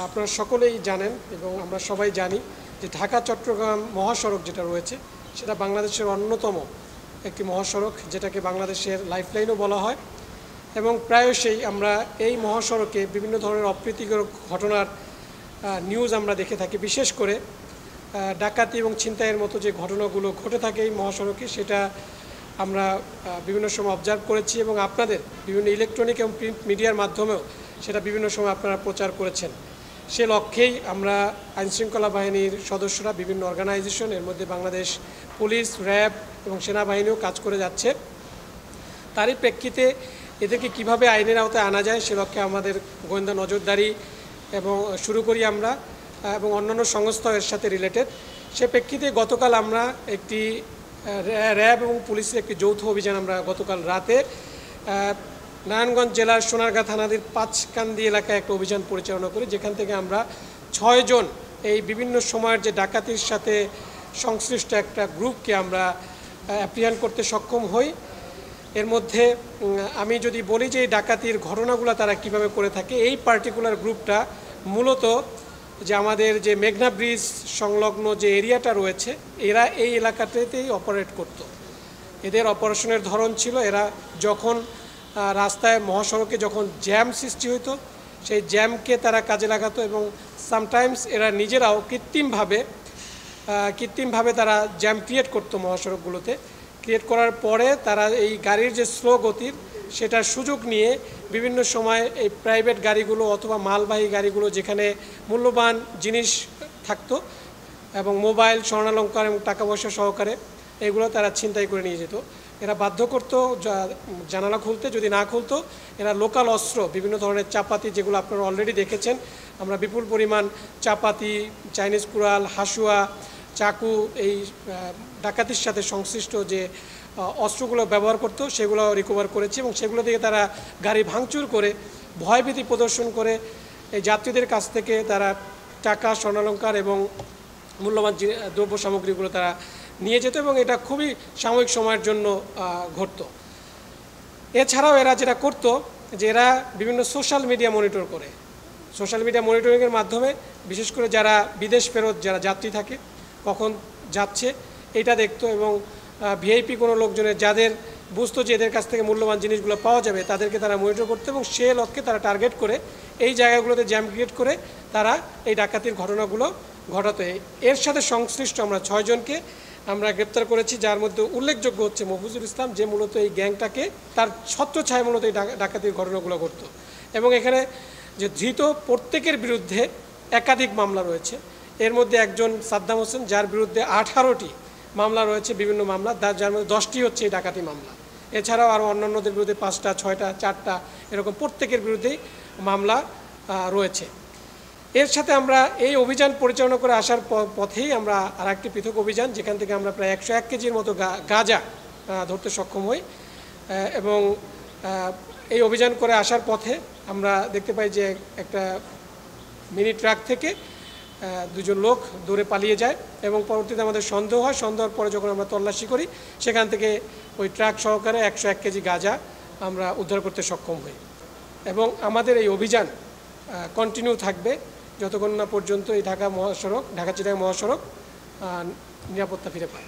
আপনারা সকলেই জানেন এবং আমরা সবাই জানি যে ঢাকা চট্টগ্রাম মহাসড়ক যেটা রয়েছে সেটা বাংলাদেশের অন্যতম একটি মহাসড়ক, যেটাকে বাংলাদেশের লাইফলাইনও বলা হয়। এবং প্রায়শই আমরা এই মহাসড়কে বিভিন্ন ধরনের অপ্রীতিকর ঘটনার নিউজ আমরা দেখে থাকি। বিশেষ করে ডাকাতি এবং ছিনতাইয়ের মতো যে ঘটনাগুলো ঘটে থাকে এই মহাসড়কে, সেটা আমরা বিভিন্ন সময় অবজার্ভ করেছি এবং আপনাদের বিভিন্ন ইলেকট্রনিক এবং প্রিন্ট মিডিয়ার মাধ্যমেও সেটা বিভিন্ন সময় আপনারা প্রচার করেছেন। সে লক্ষ্যেই আমরা আইনশৃঙ্খলা বাহিনীর সদস্যরা বিভিন্ন অর্গানাইজেশন, এর মধ্যে বাংলাদেশ পুলিশ, র্যাব এবং সেনাবাহিনীও কাজ করে যাচ্ছে। তারই প্রেক্ষিতে এদেরকে কিভাবে আইনের আওতায় আনা যায় সে লক্ষ্যে আমাদের গোয়েন্দা নজরদারি এবং শুরু করি আমরা এবং অন্যান্য সংস্থা এর সাথে রিলেটেড। সে প্রেক্ষিতে গতকাল আমরা একটি র্যাব এবং পুলিশের একটি যৌথ অভিযান আমরা গতকাল রাতে নারায়ণগঞ্জ জেলার সোনারগাঁ থানাধীন পাঁচকান্দি এলাকায় একটা অভিযান পরিচালনা করি, যেখান থেকে আমরা 6 জন এই বিভিন্ন সময়ের যে ডাকাতির সাথে সংশ্লিষ্ট একটা গ্রুপকে আমরা অ্যাপ্রিহেন্ড করতে সক্ষম হই। এর মধ্যে আমি যদি বলি যে এই ডাকাতির ঘটনাগুলো তারা কিভাবে করে থাকে, এই পার্টিকুলার গ্রুপটা মূলত যে আমাদের যে মেঘনা ব্রিজ সংলগ্ন যে এরিয়াটা রয়েছে, এরা এই এলাকাটাতেই অপারেট করত। এদের অপারেশনের ধরন ছিল, এরা যখন রাস্তায় মহাসড়কে যখন জ্যাম সৃষ্টি হতো সেই জ্যামকে তারা কাজে লাগাতো এবং সামটাইমস এরা নিজেরাও কৃত্রিমভাবে তারা জ্যাম ক্রিয়েট করতো মহাসড়কগুলোতে। ক্রিয়েট করার পরে তারা এই গাড়ির যে স্লো গতির সেটার সুযোগ নিয়ে বিভিন্ন সময় এই প্রাইভেট গাড়িগুলো অথবা মালবাহী গাড়িগুলো যেখানে মূল্যবান জিনিস থাকতো এবং মোবাইল, স্বর্ণালঙ্কার এবং টাকা পয়সা সহকারে এগুলো তারা ছিনতাই করে নিয়ে যেত। এরা বাধ্য করতো জানালা খুলতে, যদি না খুলতো এরা লোকাল অস্ত্র বিভিন্ন ধরনের চাপাতি, যেগুলো আপনারা অলরেডি দেখেছেন, আমরা বিপুল পরিমাণ চাপাতি, চাইনিজ কুড়াল, হাসুয়া, চাকু, এই ডাকাতির সাথে সংশ্লিষ্ট যে অস্ত্রগুলো ব্যবহার করতো সেগুলো রিকভার করেছে এবং সেগুলো থেকে তারা গাড়ি ভাঙচুর করে ভয়ভীতি প্রদর্শন করে এই যাত্রীদের কাছ থেকে তারা টাকা, স্বর্ণালঙ্কার এবং মূল্যবান দ্রব্য সামগ্রীগুলো তারা নিয়ে যেত এবং এটা খুবই সাময়িক সময়ের জন্য ঘটতো। এছাড়াও এরা যেটা করতো যে এরা বিভিন্ন সোশ্যাল মিডিয়া মনিটর করে, সোশ্যাল মিডিয়া মনিটরিংয়ের মাধ্যমে বিশেষ করে যারা বিদেশ ফেরত যারা যাত্রী থাকে কখন যাচ্ছে এটা দেখতো এবং ভিআইপি কোনো লোকজনের যাদের বুঝতো যে এদের কাছ থেকে মূল্যবান জিনিসগুলো পাওয়া যাবে তাদেরকে তারা মনিটর করতো এবং সে লক্ষ্যে তারা টার্গেট করে এই জায়গাগুলোতে জ্যাম ক্রিয়েট করে তারা এই ডাকাতির ঘটনাগুলো ঘটাতো। এর সাথে সংশ্লিষ্ট আমরা 6 জনকে আমরা গ্রেপ্তার করেছি, যার মধ্যে উল্লেখযোগ্য হচ্ছে মফিজুল ইসলাম, যে মূলত এই গ্যাংটাকে তার ছত্রছায়ায় মূলত এই ডাকাতির ঘটনাগুলো ঘটতো। এবং এখানে যে ধৃত প্রত্যেকের বিরুদ্ধে একাধিক মামলা রয়েছে। এর মধ্যে একজন সাদ্দাম হোসেন, যার বিরুদ্ধে 18টি মামলা রয়েছে, বিভিন্ন মামলা, যার মধ্যে 10টি হচ্ছে এই ডাকাতি মামলা। এছাড়াও আরও অন্যান্যদের বিরুদ্ধে 5টা, 6টা, 4টা এরকম প্রত্যেকের বিরুদ্ধেই মামলা রয়েছে। এর সাথে আমরা এই অভিযান পরিচালনা করে আসার পথেই আমরা আর একটি পৃথক অভিযান, যেখান থেকে আমরা প্রায় 101 কেজির মতো গাঁজা ধরতে সক্ষম হই এবং এই অভিযান করে আসার পথে আমরা দেখতে পাই যে একটা মিনি ট্রাক থেকে 2 জন লোক দৌড়ে পালিয়ে যায় এবং পরবর্তীতে আমাদের সন্দেহ হয়। সন্দেহের পরে যখন আমরা তল্লাশি করি সেখান থেকে ওই ট্রাক সহকারে 101 কেজি গাঁজা আমরা উদ্ধার করতে সক্ষম হই এবং আমাদের এই অভিযান কন্টিনিউ থাকবে যতক্ষণ না পর্যন্ত এই ঢাকা চিটাগাং মহাসড়ক নিরাপত্তা ফিরে পায়।